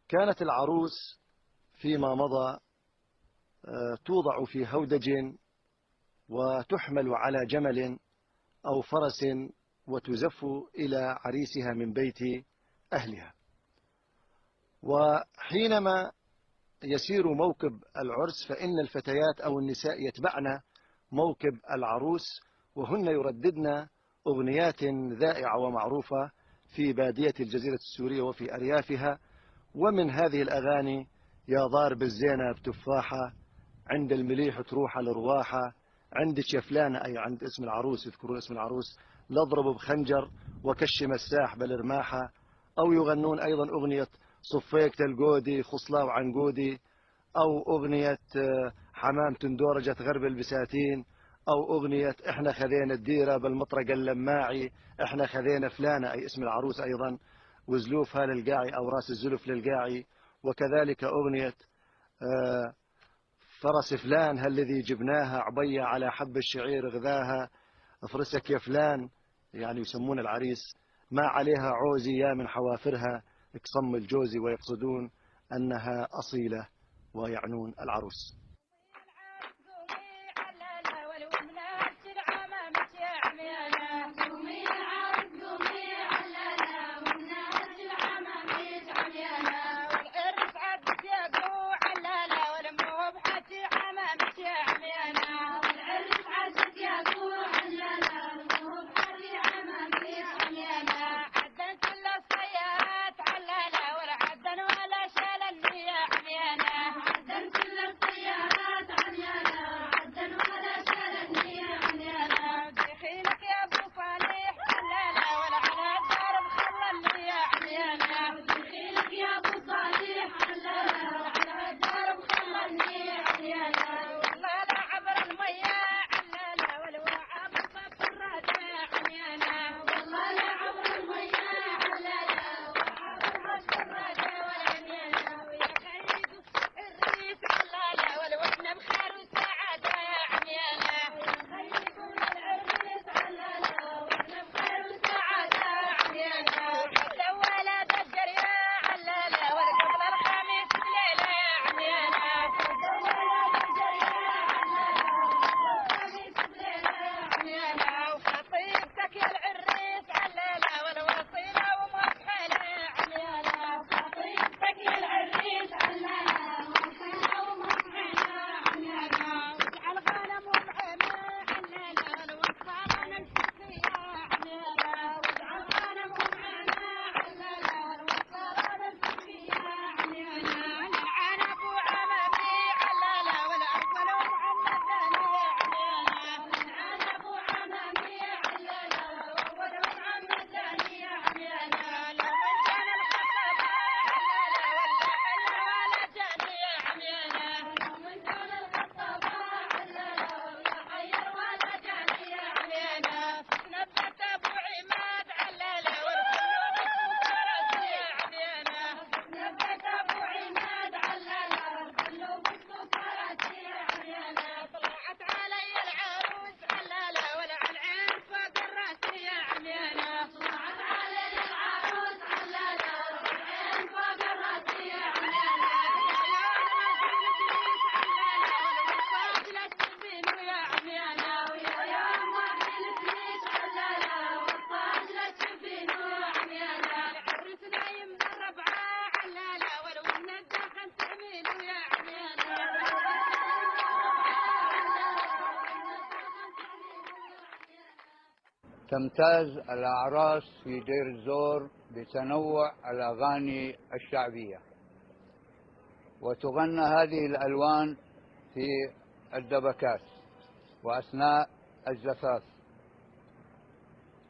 كانت العروس فيما مضى توضع في هودج وتحمل على جمل أو فرس وتزف إلى عريسها من بيت أهلها. وحينما يسير موكب العرس فإن الفتيات أو النساء يتبعن موكب العروس، وهن يرددن أغنيات ذائعة ومعروفة في بادية الجزيرة السورية وفي أريافها. ومن هذه الأغاني: يا ضارب الزينة بتفاحة، عند المليح تروح الرواحة، عند شفلانة أي عند اسم العروس، يذكرون اسم العروس، نضرب بخنجر وكش مساح بالرماحة. أو يغنون أيضا أغنية صفيك تلقودي خصلا وعنقودي، أو أغنية حمام تندورجة غرب البساتين، أو أغنية إحنا خذينا الديرة بالمطرق اللماعي، إحنا خذينا فلانة أي اسم العروس أيضا، وزلوفها للقاعي أو راس الزلف للقاعي. وكذلك أغنية فرس فلان الذي جبناها عبية على حب الشعير غذاها، افرسك يا فلان، يعني يسمون العريس ما عليها عوزي يا من حوافرها، اكصم الجوزي، ويقصدون أنها أصيلة ويعنون العروس. تمتاز الأعراس في دير الزور بتنوع الأغاني الشعبية، وتغنى هذه الألوان في الدبكات وأثناء الزفاف.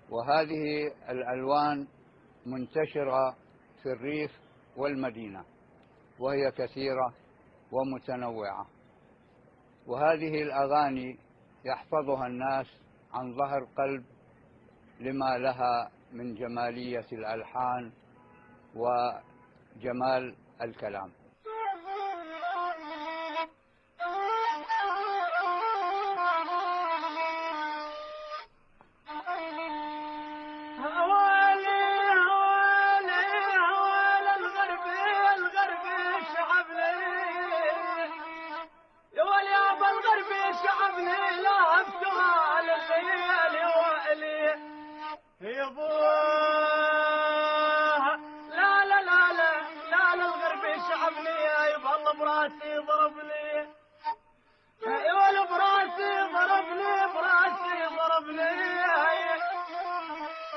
وهذه الألوان منتشرة في الريف والمدينة، وهي كثيرة ومتنوعة. وهذه الأغاني يحفظها الناس عن ظهر قلب لما لها من جمالية الألحان وجمال الكلام. هوالي هوالي هوال الغرب براسي ضرب لي، يا ولد براسي ضربني، براسي ضربني،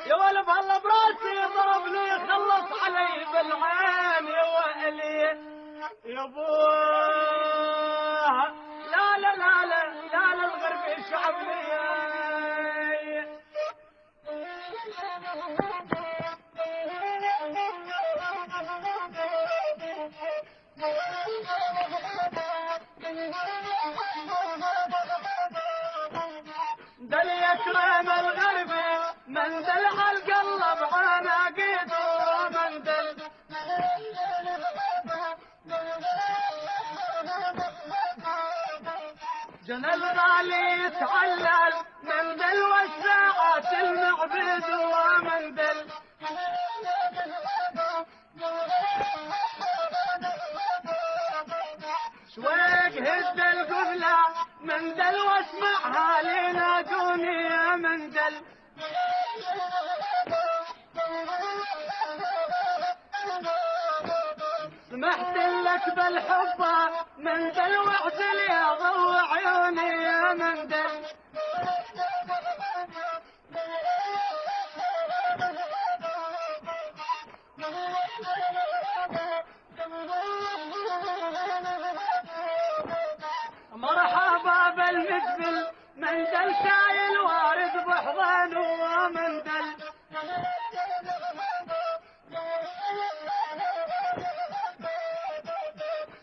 يا ولد هلا براسي ضربني، خلص علي بالعين يا ويلي يا ابوه. لا لا لا لا لا لا الغرب شعبني. دل يكرم الغربي من دلع القلب عناقيده من دل، جن الغالي يتعلل من دل والساعات المعبد ومن دل، شويق هد القبلة من دل واسمعها لينادوني يا من دل، سمحت لك بالحبة من دل واعزل يا ضو عيوني يا من دل، مرحبا بالمقبل من دل شايل وارد بحضانه ومن دل،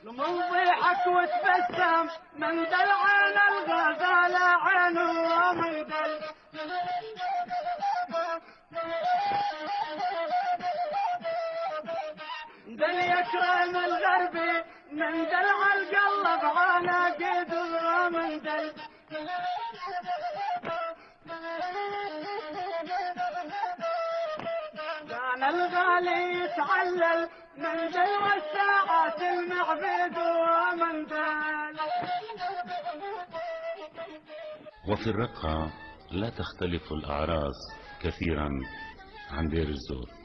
من ضيحك وتبسم من دل عين الغزالة عينه ومن دل، دل يكرم الغربي من دلع القلب عناقيد ومن دل، كان الغالي يتعلل من دل والساعات المعبد ومن دل. وفي الرقة لا تختلف الأعراس كثيرا عن دير الزور.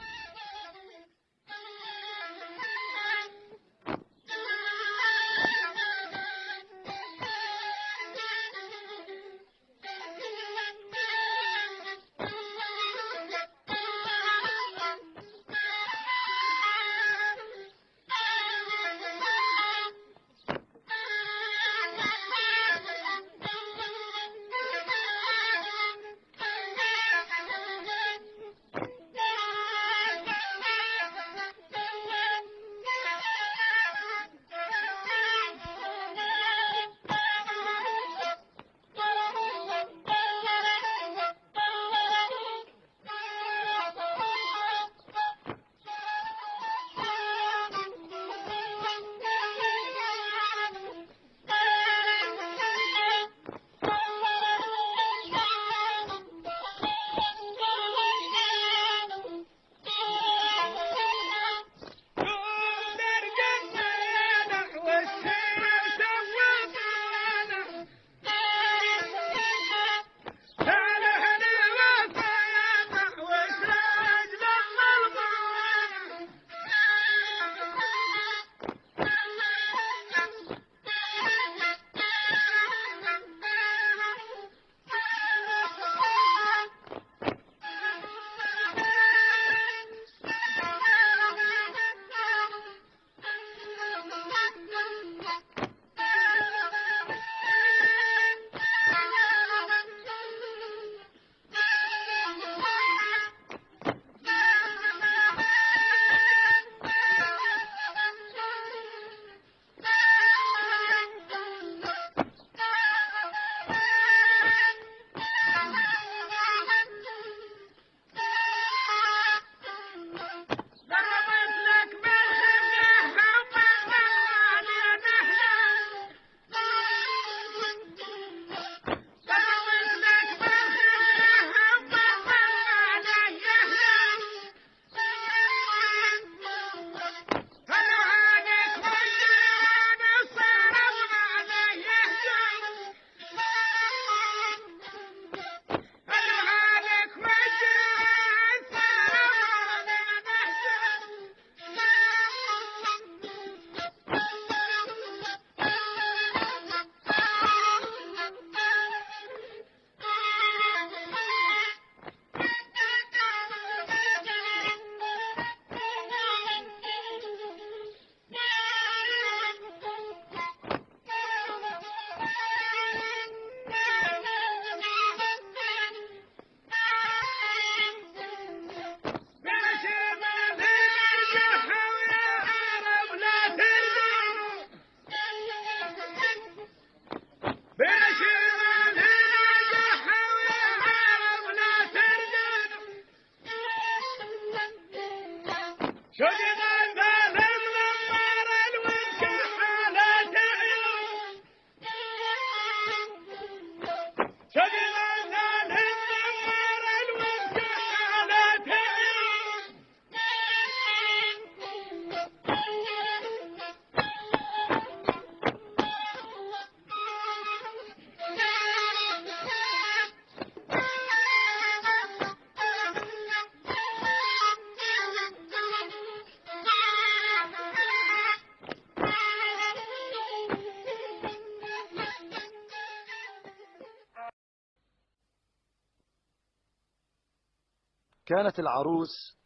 كانت العروس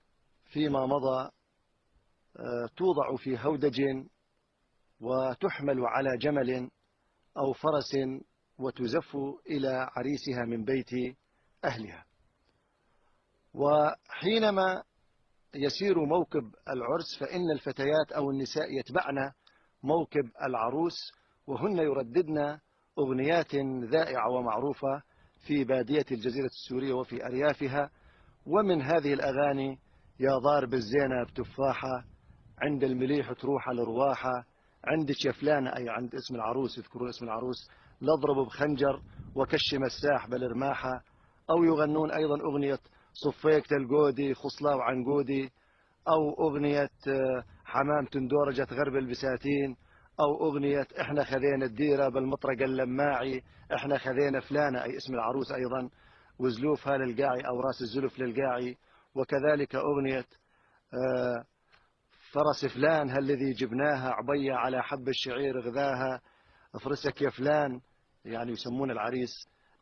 فيما مضى توضع في هودج وتحمل على جمل أو فرس وتزف إلى عريسها من بيت أهلها. وحينما يسير موكب العرس فإن الفتيات أو النساء يتبعن موكب العروس، وهن يرددن أغنيات ذائعة ومعروفة في بادية الجزيرة السورية وفي أريافها. ومن هذه الأغاني: يا ضارب الزينة بتفاحة، عند المليح تروح الرواحة، عند شفلانة أي عند اسم العروس، يذكرون اسم العروس، لضرب بخنجر وكش مساح بالرماحة. أو يغنون أيضا أغنية صفيك تلقودي خصلا وعنقودي، أو أغنية حمام تندورجت غرب البساتين، أو أغنية إحنا خذينا الديرة بالمطرق اللماعي، إحنا خذينا فلانة أي اسم العروس أيضا، وزلوفها للقاعي أو راس الزلف للقاعي. وكذلك أغنية فرس فلان هالذي جبناها، عبية على حب الشعير غذاها، افرسك يا فلان، يعني يسمون العريس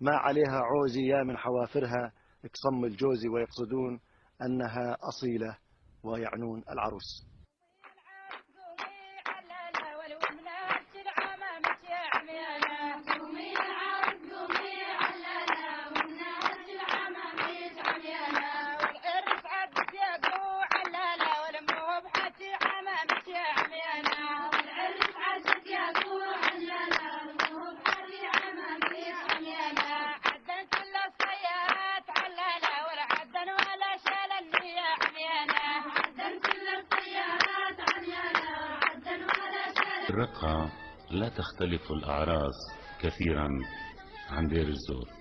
ما عليها عوزي يا من حوافرها، اقصم الجوزي، ويقصدون أنها أصيلة ويعنون العروس. في الرقعة لا تختلف الأعراس كثيرا عن دير الزور.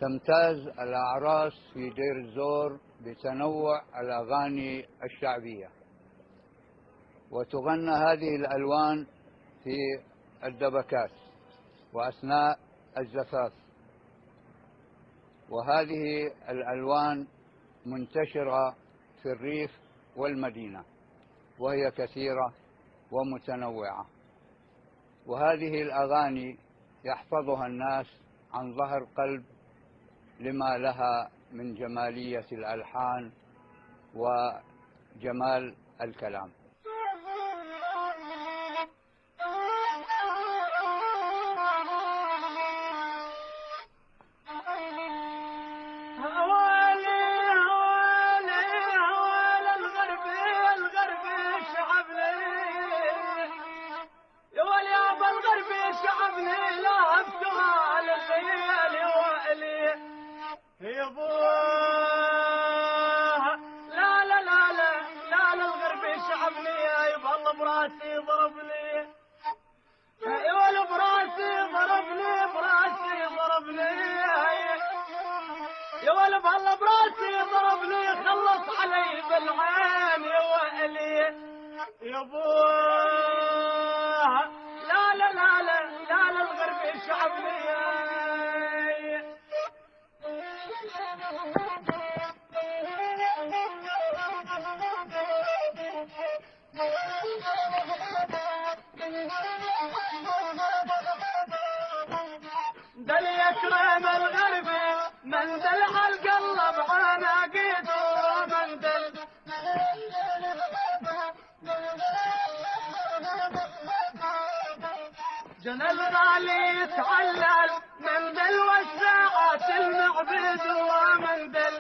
تمتاز الأعراس في دير الزور بتنوع الأغاني الشعبية، وتغنى هذه الألوان في الدبكات وأثناء الزفاف. وهذه الألوان منتشرة في الريف والمدينة، وهي كثيرة ومتنوعة. وهذه الأغاني يحفظها الناس عن ظهر قلب لما لها من جمالية الألحان وجمال الكلام. براسي ضربني، ايوه براسي ضربني، براسي ضربني، يا ولد والله براسي ضربني، خلص علي بالعين يا ويلي يا ابوه. لا لا لا لا لا لا الغرب شعبني. دل يكرم الغربي من دل عالقلب عناقيد ومن دل جن الغالي يتعلل من دل والساعات المعبد ومن دل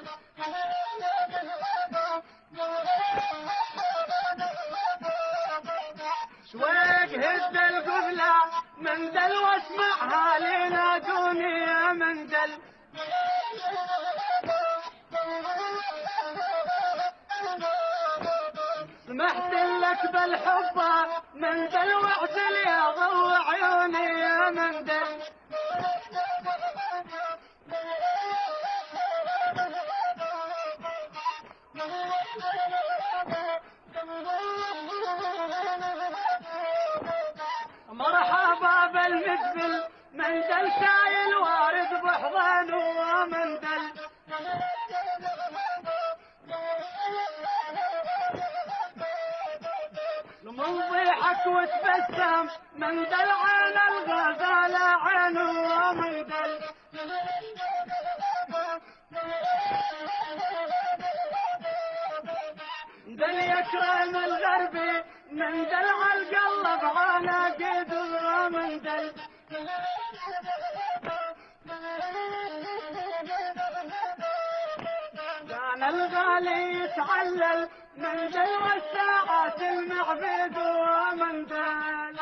شويق هد القبلة من دل واسمعها لينادوني يا من دل. سمحت لك بالحب من دل واعزل يا ضو عيوني يا من دل. مرحبا بالمقبل من دل شايل وارد بحضان ومن دل. من ضيحك وتبسم من دل عين الغزالة عين ومن دل. دل يكرم الغربي من دل عالقلب عناقيد ومن دل. كان الغالي يتعلل من دل والساعات المعبد ومن دل.